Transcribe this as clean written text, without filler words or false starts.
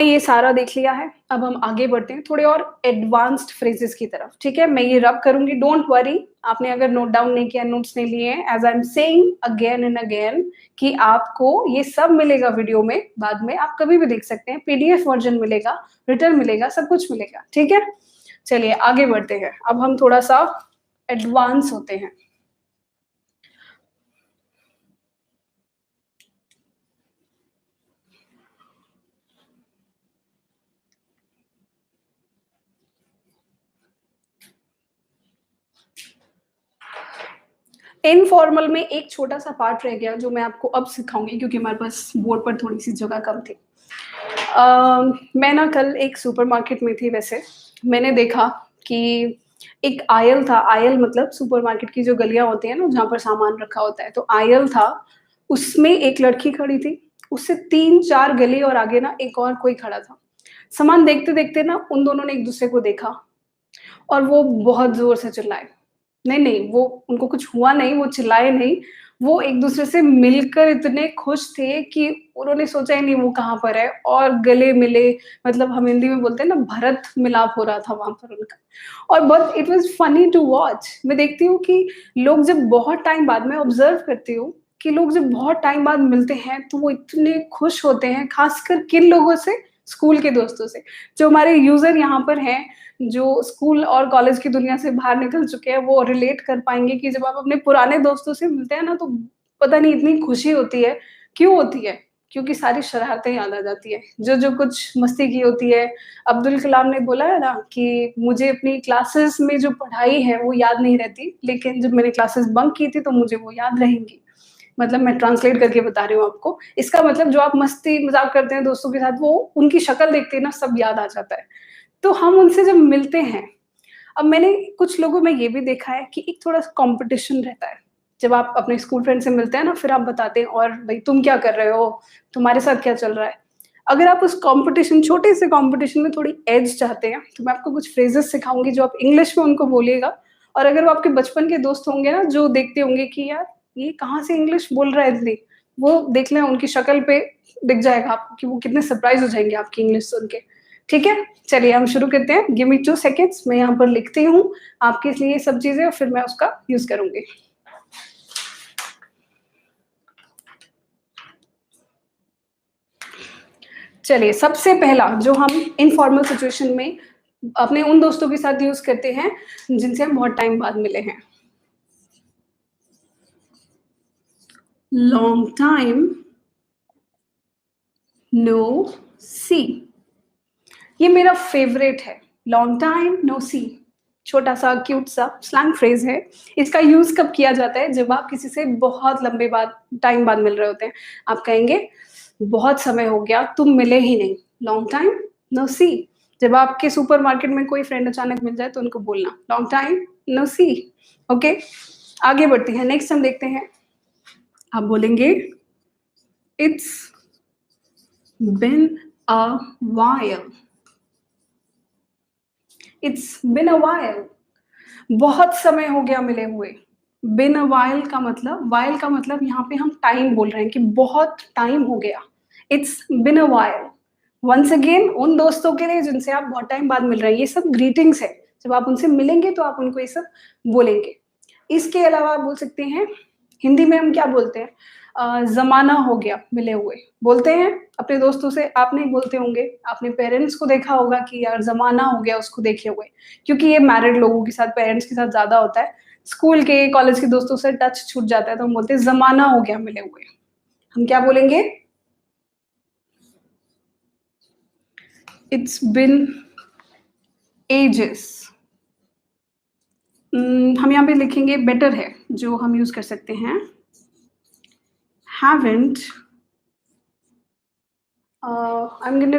ये सारा देख लिया है, अब हम आगे बढ़ते हैं थोड़े और एडवांस्ड फ्रेजेस की तरफ, ठीक है? मैं ये रब करूँगी, डोंट वरी। आपने अगर नोट डाउन नहीं किया, नोट्स नहीं लिए हैं, as I am saying again and again कि आपको ये सब मिलेगा वीडियो में, बाद में आप कभी भी देख सकते हैं, पीडीएफ वर्ज़न मिलेगा, रिटन मिलेगा, सब कुछ मिलेगा, ठीक है? चलिए आगे बढ़ते हैं, अब हम थोड़ा-सा एडवांस होते हैं। इनफॉर्मल में एक छोटा-सा पार्ट रह गया जो मैं आपको अब सिखाऊँगी क्योंकि हमारे पास बोर्ड पर थोड़ी-सी जगह कम थी। मैं ना कल एक सुपरमार्केट में थी वैसे, मैंने देखा कि एक आयल था, आयल मतलब सुपरमार्केट की जो गलियाँ होती हैं ना, जहाँ पर सामान रखा होता है, तो आयल था, उसमें एक लड़की खड़ी थी, उससे 3-4 गली और आगे ना एक और कोई खड़ा था। सामान देखते-देखते ना उन दोनों ने एक-दूसरे को देखा और वो बहुत ज़ोर से चिल्लाए। नहीं, वो उनको कुछ हुआ नहीं, वो चिल्लाए नहीं, वो एक-दूसरे से मिलकर इतने खुश थे कि उन्होंने सोचा ही नहीं वो कहाँ पर है और गले मिले, मतलब हम हिंदी में बोलते हैं ना भरत मिलाप हो रहा था वहाँ पर उनका। और बहुत it was funny to watch. मैं देखती हूँ कि लोग जब बहुत टाइम बाद मैं ऑब्ज़र्व करती हूँ कि लोग जब बहुत टाइम बाद मिलते हैं, तो वो इतने खुश होते हैं, ख़ासकर किन लोगों से? स्कूल के दोस्तों से। जो हमारे यूज़र यहाँ पर हैं, जो स्कूल और कॉलेज की दुनिया से बाहर निकल चुके हैं, वो रिलेट कर पाएँगे कि जब आप अपने पुराने दोस्तों से मिलते हैं ना, तो पता नहीं इतनी खुशी होती है। क्यों होती है? क्योंकि सारी शरारतें याद आ जाती हैं। जो-जो कुछ मस्ती की होती है। अब्दुल कलाम ने बोला है ना कि मुझे अपनी क्लासेस में जो पढ़ाई है, वो याद नहीं रहती, लेकिन जब मैंने क्लासेस बंक की थी, तो मुझे वो याद रहेंगी। मतलब मैं ट्रांसलेट करके बता रही हूँ आपको। इसका मतलब जो आप मस्ती-मज़ाक करते हैं दोस्तों के साथ, वो उनकी शक्ल देखते ही ना सब याद आ जाता है। तो हम उनसे जब मिलते हैं, अब मैंने कुछ लोगों में ये भी देखा है कि एक थोड़ा-सा कॉम्पिटिशन रहता है। जब आप अपने स्कूल फ्रेंड से मिलते हैं ना, फिर आप बताते हैं और भई तुम क्या कर रहे हो? तुम्हारे साथ क्या चल रहा है? अगर आप उस कॉम्पिटिशन छोटे से कॉम्पिटिशन में थोड़ी एज चाहते हैं, तो मैं आपको कुछ फ्रेजेज़ सिखाऊँगी जो आप इंग्लिश में उनको बोलिएगा और अगर वो आपके बचपन के दोस्त होंगे ना, जो देखते होंगे कि यार ये कहाँ से इंग्लिश बोल रहा है इतनी, वो देख लें उनकी शक्ल पे दिख जाएगा आपको कि वो कितने सरप्राइज़ हो जाएँगे आपकी इंग्लिश सुन के। ठीक है? चलिए हम शुरू करते हैं। गिव मी 2 सेकंड्स मैं यहाँ पर लिखती हूँ आपके लिए ये सब चीज़ें और फिर मैं उसका यूज़ करूँगी। चलिए, सबसे पहला जो हम इनफॉर्मल सिचुएशन में अपने उन दोस्तों के साथ यूज़ करते हैं, जिनसे हम बहुत टाइम बाद मिले हैं। लॉन्ग टाइम नो सी। ये मेरा फ़ेवरेट है। लॉन्ग टाइम नो सी। छोटा-सा क्यूट सा स्लैंग फ्रेज़ है। इसका यूज़ कब किया जाता है? जब आप किसी से बहुत लंबे बाद टाइम बाद मिल रहे होते हैं। आप कहेंगे, "बहुत समय हो गया, तुम मिले ही नहीं।" लॉन्ग टाइम नो सी। जब आपके सुपरमार्केट में कोई फ्रेंड अचानक मिल जाए तो उनको बोलना, "long time no see." Okay? आगे बढ़ते हैं, नेक्स्ट हम देखते हैं। आप बोलेंगे, "it's been a while." It's been a while. बहुत समय हो गया मिले हुए। बिन अ व्हाइल का मतलब यहाँ पे हम टाइम बोल रहे हैं कि बहुत टाइम हो गया। It's been a while. Once again उन दोस्तों के लिए जिनसे आप बहुत टाइम बाद मिल रहे हैं, ये सब ग्रीटिंग्स है। जब आप उनसे मिलेंगे तो आप उनको ये सब बोलेंगे। इसके अलावा आप बोल सकते हैं, हिंदी में हम क्या बोलते हैं? ज़माना हो गया मिले हुए, बोलते हैं अपने दोस्तों से, आप नहीं बोलते होंगे, आपने पेरेंट्स को देखा होगा कि यार ज़माना हो गया उसको देखे हुए, क्योंकि ये मैरिड लोगों के साथ, पेरेंट्स के साथ ज़्यादा होता है। स्कूल के, कॉलेज के दोस्तों से टच छूट जाता है, तो हम बोलते हैं ज़माना हो गया मिले हुए। हम क्या बोलेंगे? It's been ages. हम यहाँ पे लिखेंगे बेटर है, जो हम यूज़ कर सकते हैं। Haven't I am gonna